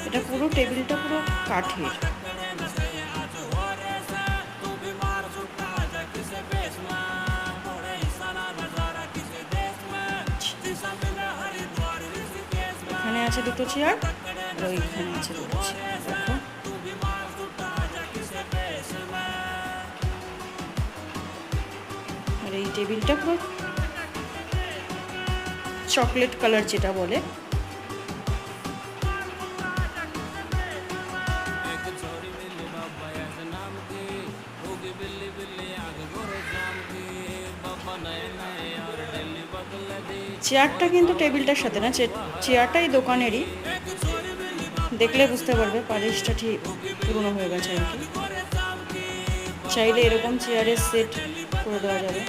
এটা পুরো টেবিলটা পুরো কাঠের। এখানে আছে দুটো চেয়ার আর ওইখানে আছে দুটো চেয়ার। দেখো আর এই টেবিলটা পুরো চকলেট কালার যেটা বলে। চেয়ারটা কিন্তু টেবিলটার সাথে না, চেয়ারটাই দোকানেরই, দেখলে বুঝতে পারবে পালিশটা ঠিক পুরনো হয়ে গেছে আর কি। চাইলে এরকম চেয়ারের সেট করে দেওয়া যাবে।